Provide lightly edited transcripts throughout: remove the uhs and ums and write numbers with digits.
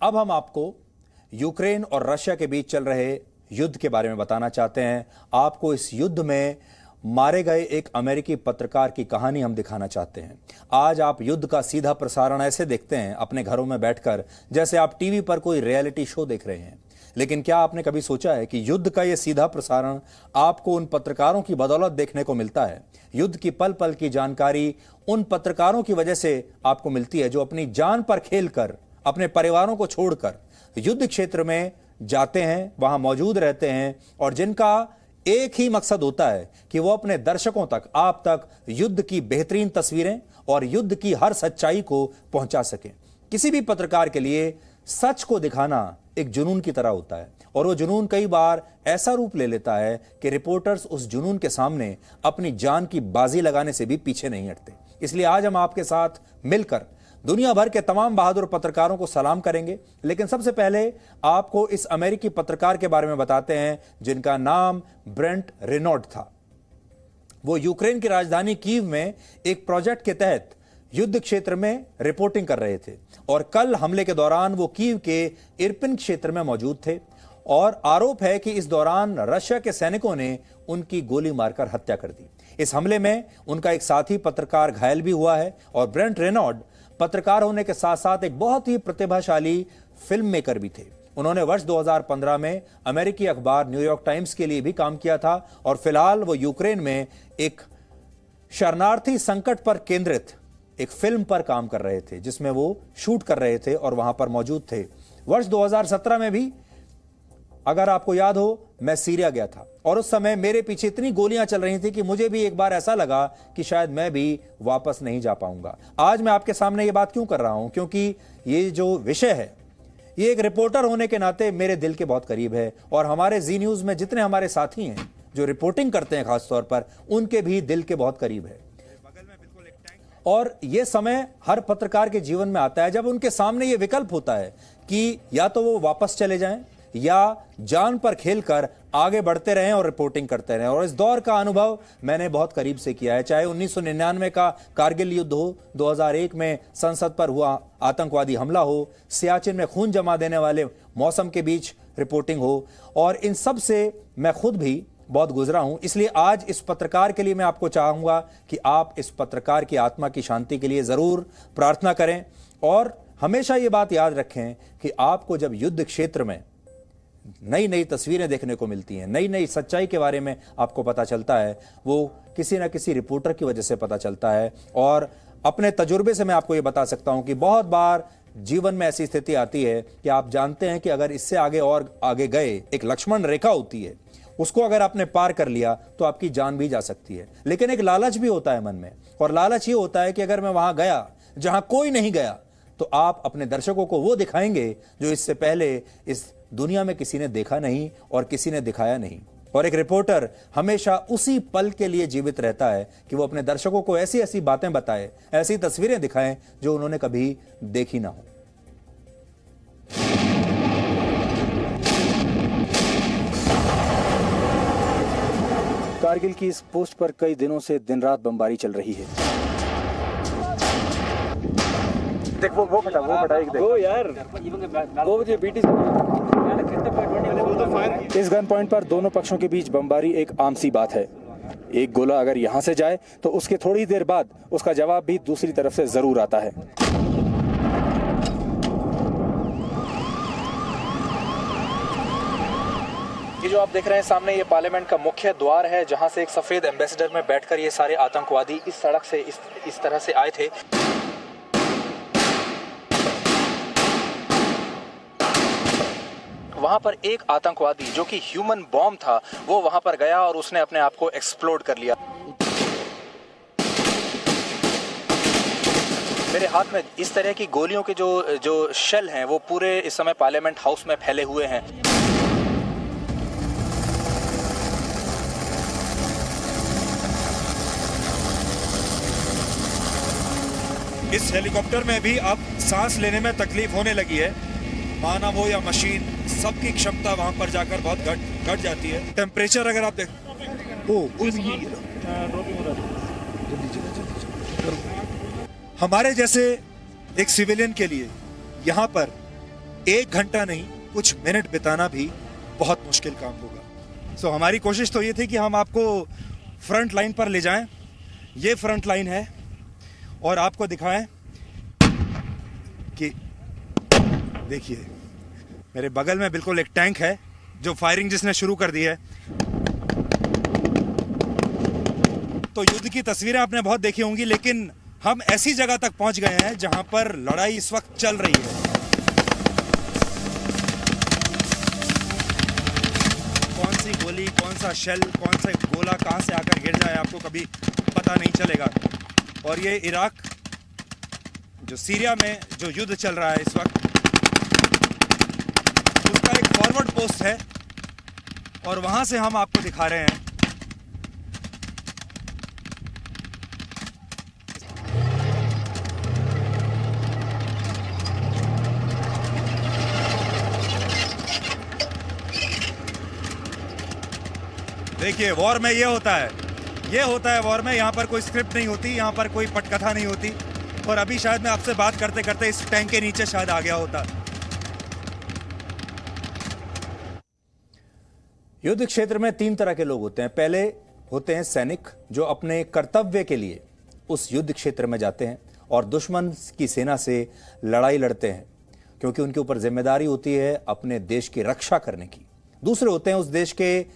अब हम आपको यूक्रेन और रशिया के बीच चल रहे युद्ध के बारे में बताना चाहते हैं। आपको इस युद्ध में मारे गए एक अमेरिकी पत्रकार की कहानी हम दिखाना चाहते हैं। आज आप युद्ध का सीधा प्रसारण ऐसे देखते हैं अपने घरों में बैठकर जैसे आप टीवी पर कोई रियलिटी शो देख रहे हैं, लेकिन क्या आपने कभी सोचा है कि युद्ध का यह सीधा प्रसारण आपको उन पत्रकारों की बदौलत देखने को मिलता है। युद्ध की पल पल की जानकारी उन पत्रकारों की वजह से आपको मिलती है जो अपनी जान पर खेलकर अपने परिवारों को छोड़कर युद्ध क्षेत्र में जाते हैं, वहां मौजूद रहते हैं और जिनका एक ही मकसद होता है कि वो अपने दर्शकों तक, आप तक युद्ध की बेहतरीन तस्वीरें और युद्ध की हर सच्चाई को पहुंचा सकें। किसी भी पत्रकार के लिए सच को दिखाना एक जुनून की तरह होता है और वो जुनून कई बार ऐसा रूप ले लेता है कि रिपोर्टर्स उस जुनून के सामने अपनी जान की बाजी लगाने से भी पीछे नहीं हटते। इसलिए आज हम आपके साथ मिलकर दुनिया भर के तमाम बहादुर पत्रकारों को सलाम करेंगे, लेकिन सबसे पहले आपको इस अमेरिकी पत्रकार के बारे में बताते हैं जिनका नाम ब्रेंट रेनॉल्ड था। वो यूक्रेन की राजधानी कीव में एक प्रोजेक्ट के तहत युद्ध क्षेत्र में रिपोर्टिंग कर रहे थे और कल हमले के दौरान वो कीव के इरपिन क्षेत्र में मौजूद थे और आरोप है कि इस दौरान रशिया के सैनिकों ने उनकी गोली मारकर हत्या कर दी। इस हमले में उनका एक साथी पत्रकार घायल भी हुआ है और ब्रेंट रेनॉल्ड पत्रकार होने के साथ साथ एक बहुत ही प्रतिभाशाली फिल्म मेकर भी थे। उन्होंने वर्ष 2015 में अमेरिकी अखबार न्यूयॉर्क टाइम्स के लिए भी काम किया था और फिलहाल वो यूक्रेन में एक शरणार्थी संकट पर केंद्रित एक फिल्म पर काम कर रहे थे जिसमें वो शूट कर रहे थे और वहां पर मौजूद थे। वर्ष 2017 में भी अगर आपको याद हो, मैं सीरिया गया था और उस समय मेरे पीछे इतनी गोलियां चल रही थी कि मुझे भी एक बार ऐसा लगा कि शायद मैं भी वापस नहीं जा पाऊंगा। आज मैं आपके सामने ये बात क्यों कर रहा हूं? क्योंकि ये जो विषय है ये एक रिपोर्टर होने के नाते मेरे दिल के बहुत करीब है और हमारे जी न्यूज में जितने हमारे साथी हैं जो रिपोर्टिंग करते हैं खासतौर पर, उनके भी दिल के बहुत करीब है। और यह समय हर पत्रकार के जीवन में आता है जब उनके सामने यह विकल्प होता है कि या तो वो वापस चले जाएं या जान पर खेलकर आगे बढ़ते रहें और रिपोर्टिंग करते रहें। और इस दौर का अनुभव मैंने बहुत करीब से किया है, चाहे 1999 का कारगिल युद्ध हो, 2001 में संसद पर हुआ आतंकवादी हमला हो, सियाचिन में खून जमा देने वाले मौसम के बीच रिपोर्टिंग हो, और इन सब से मैं खुद भी बहुत गुजरा हूं। इसलिए आज इस पत्रकार के लिए मैं आपको चाहूंगा कि आप इस पत्रकार की आत्मा की शांति के लिए जरूर प्रार्थना करें और हमेशा ये बात याद रखें कि आपको जब युद्ध क्षेत्र में नई नई तस्वीरें देखने को मिलती हैं, नई नई सच्चाई के बारे में आपको पता चलता है, वो किसी ना किसी रिपोर्टर की वजह से पता चलता है। और अपने तजुर्बे से मैं आपको ये बता सकता हूं कि बहुत बार जीवन में ऐसी स्थिति आती है कि आप जानते हैं कि अगर इससे आगे और आगे गए, एक लक्ष्मण रेखा होती है, उसको अगर आपने पार कर लिया तो आपकी जान भी जा सकती है। लेकिन एक लालच भी होता है मन में, और लालच ये होता है कि अगर मैं वहां गया जहां कोई नहीं गया तो आप अपने दर्शकों को वो दिखाएंगे जो इससे पहले इस दुनिया में किसी ने देखा नहीं और किसी ने दिखाया नहीं। और एक रिपोर्टर हमेशा उसी पल के लिए जीवित रहता है कि वो अपने दर्शकों को ऐसी ऐसी बातें बताए, ऐसी तस्वीरें दिखाएं जो उन्होंने कभी देखी ना हो। कारगिल की इस पोस्ट पर कई दिनों से दिन रात बमबारी चल रही है। देख वो फटा एक देख। वो यार वो मुझे बीटी इस गन पॉइंट पर दोनों पक्षों के बीच बमबारी एक आम सी बात है। एक गोला अगर यहां से जाए तो उसके थोड़ी देर बाद उसका जवाब भी दूसरी तरफ से जरूर आता है। ये जो आप देख रहे हैं सामने, ये पार्लियामेंट का मुख्य द्वार है जहां से एक सफेद एम्बेसडर में बैठकर ये सारे आतंकवादी इस सड़क से इस तरह से आए थे। वहां पर एक आतंकवादी जो कि ह्यूमन बॉम्ब था, वो वहां पर गया और उसने अपने आप को एक्सप्लोड कर लिया। मेरे हाथ में इस तरह की गोलियों के जो शेल हैं वो पूरे इस समय पार्लियामेंट हाउस में फैले हुए हैं। इस हेलीकॉप्टर में भी अब सांस लेने में तकलीफ होने लगी है। मानव हो या मशीन, सबकी क्षमता वहां पर जाकर बहुत घट जाती है। टेम्परेचर अगर आप देख, हमारे जैसे एक सिविलियन के लिए यहाँ पर 1 घंटा नहीं, कुछ मिनट बिताना भी बहुत मुश्किल काम होगा। सो हमारी कोशिश तो ये थी कि हम आपको फ्रंट लाइन पर ले जाएं। ये फ्रंट लाइन है और आपको दिखाएं कि देखिए मेरे बगल में बिल्कुल एक टैंक है जो फायरिंग जिसने शुरू कर दी है। तो युद्ध की तस्वीरें आपने बहुत देखी होंगी, लेकिन हम ऐसी जगह तक पहुंच गए हैं जहां पर लड़ाई इस वक्त चल रही है। कौन सी गोली, कौन सा शेल, कौन सा गोला कहां से आकर गिर जाए आपको कभी पता नहीं चलेगा। और ये इराक, जो सीरिया में जो युद्ध चल रहा है इस वक्त, उसका एक फॉरवर्ड पोस्ट है और वहां से हम आपको दिखा रहे हैं। देखिए वॉर में ये होता है वॉर में, यहाँ पर कोई स्क्रिप्ट नहीं होती, यहाँ पर कोई पटकथा नहीं होती। और अभी शायद मैं आपसे बात करते करते इस टैंक के नीचे शायद आ गया होता। युद्ध क्षेत्र में 3 तरह के लोग होते हैं। पहले होते हैं सैनिक, जो अपने कर्तव्य के लिए उस युद्ध क्षेत्र में जाते हैं और दुश्मन की सेना से लड़ाई लड़ते हैं, क्योंकि उनके ऊपर जिम्मेदारी होती है अपने देश की रक्षा करने की। दूसरे होते हैं उस देश के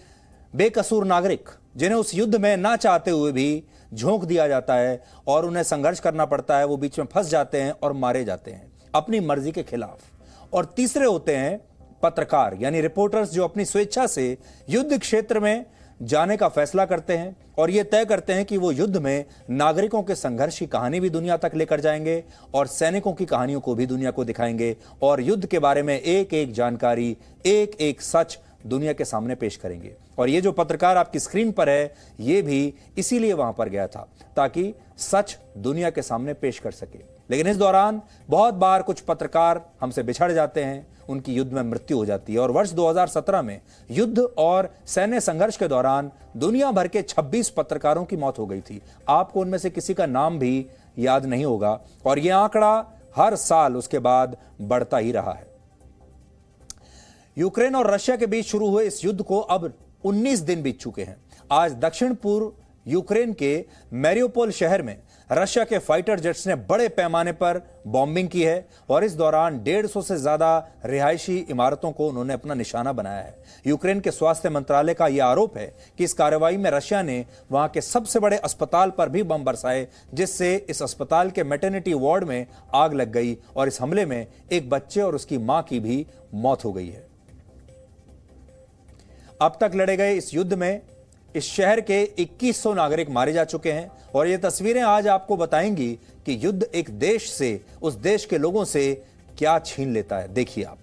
बेकसूर नागरिक, जिन्हें उस युद्ध में ना चाहते हुए भी झोंक दिया जाता है और उन्हें संघर्ष करना पड़ता है। वो बीच में फंस जाते हैं और मारे जाते हैं अपनी मर्जी के खिलाफ। और तीसरे होते हैं पत्रकार, यानी रिपोर्टर्स, जो अपनी स्वेच्छा से युद्ध क्षेत्र में जाने का फैसला करते हैं और यह तय करते हैं कि वो युद्ध में नागरिकों के संघर्ष की कहानी भी दुनिया तक लेकर जाएंगे और सैनिकों की कहानियों को भी दुनिया को दिखाएंगे और युद्ध के बारे में एक एक जानकारी, एक एक सच दुनिया के सामने पेश करेंगे। और ये जो पत्रकार आपकी स्क्रीन पर है, ये भी इसीलिए वहां पर गया था ताकि सच दुनिया के सामने पेश कर सके। लेकिन इस दौरान बहुत बार कुछ पत्रकार हमसे बिछड़ जाते हैं, उनकी युद्ध में मृत्यु हो जाती है। और वर्ष 2017 में युद्ध और सैन्य संघर्ष के दौरान दुनिया भर के 26 पत्रकारों की मौत हो गई थी। आपको उनमें से किसी का नाम भी याद नहीं होगा और यह आंकड़ा हर साल उसके बाद बढ़ता ही रहा है। यूक्रेन और रशिया के बीच शुरू हुए इस युद्ध को अब 19 दिन बीत चुके हैं। आज दक्षिण पूर्व यूक्रेन के मैरियोपोल शहर में रशिया के फाइटर जेट्स ने बड़े पैमाने पर बॉम्बिंग की है और इस दौरान 150 से ज्यादा रिहायशी इमारतों को उन्होंने अपना निशाना बनाया है। यूक्रेन के स्वास्थ्य मंत्रालय का यह आरोप है कि इस कार्रवाई में रशिया ने वहां के सबसे बड़े अस्पताल पर भी बम बरसाए, जिससे इस अस्पताल के मैटरनिटी वार्ड में आग लग गई और इस हमले में एक बच्चे और उसकी मां की भी मौत हो गई है। अब तक लड़े गए इस युद्ध में इस शहर के 2100 नागरिक मारे जा चुके हैं और ये तस्वीरें आज आपको बताएंगी कि युद्ध एक देश से, उस देश के लोगों से क्या छीन लेता है। देखिए आप।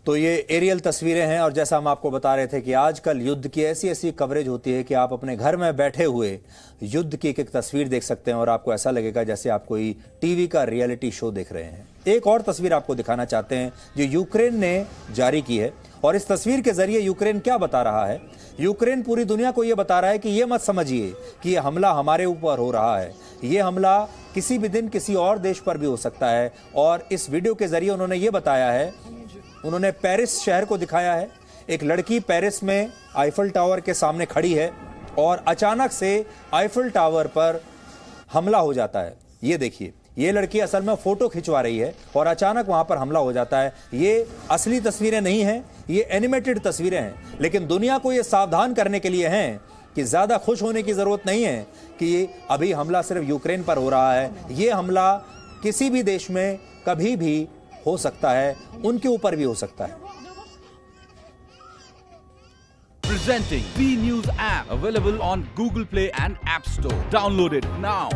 तो ये एरियल तस्वीरें हैं और जैसा हम आपको बता रहे थे कि आजकल युद्ध की ऐसी ऐसी कवरेज होती है कि आप अपने घर में बैठे हुए युद्ध की एक तस्वीर देख सकते हैं और आपको ऐसा लगेगा जैसे आप कोई टीवी का रियलिटी शो देख रहे हैं। एक और तस्वीर आपको दिखाना चाहते हैं जो यूक्रेन ने जारी की है और इस तस्वीर के जरिए यूक्रेन क्या बता रहा है। यूक्रेन पूरी दुनिया को यह बता रहा है कि यह मत समझिए कि यह हमला हमारे ऊपर हो रहा है, यह हमला किसी भी दिन किसी और देश पर भी हो सकता है। और इस वीडियो के जरिए उन्होंने ये बताया है, उन्होंने पेरिस शहर को दिखाया है। एक लड़की पेरिस में आईफल टावर के सामने खड़ी है और अचानक से आईफल टावर पर हमला हो जाता है। ये देखिए, ये लड़की असल में फोटो खिंचवा रही है और अचानक वहां पर हमला हो जाता है। ये असली तस्वीरें नहीं हैं, ये एनिमेटेड तस्वीरें हैं, लेकिन दुनिया को ये सावधान करने के लिए हैं कि ज्यादा खुश होने की जरूरत नहीं है कि अभी हमला सिर्फ यूक्रेन पर हो रहा है। ये हमला किसी भी देश में कभी भी हो सकता है, उनके ऊपर भी हो सकता है। Presenting B News app, available on Google Play and App Store. Download it now.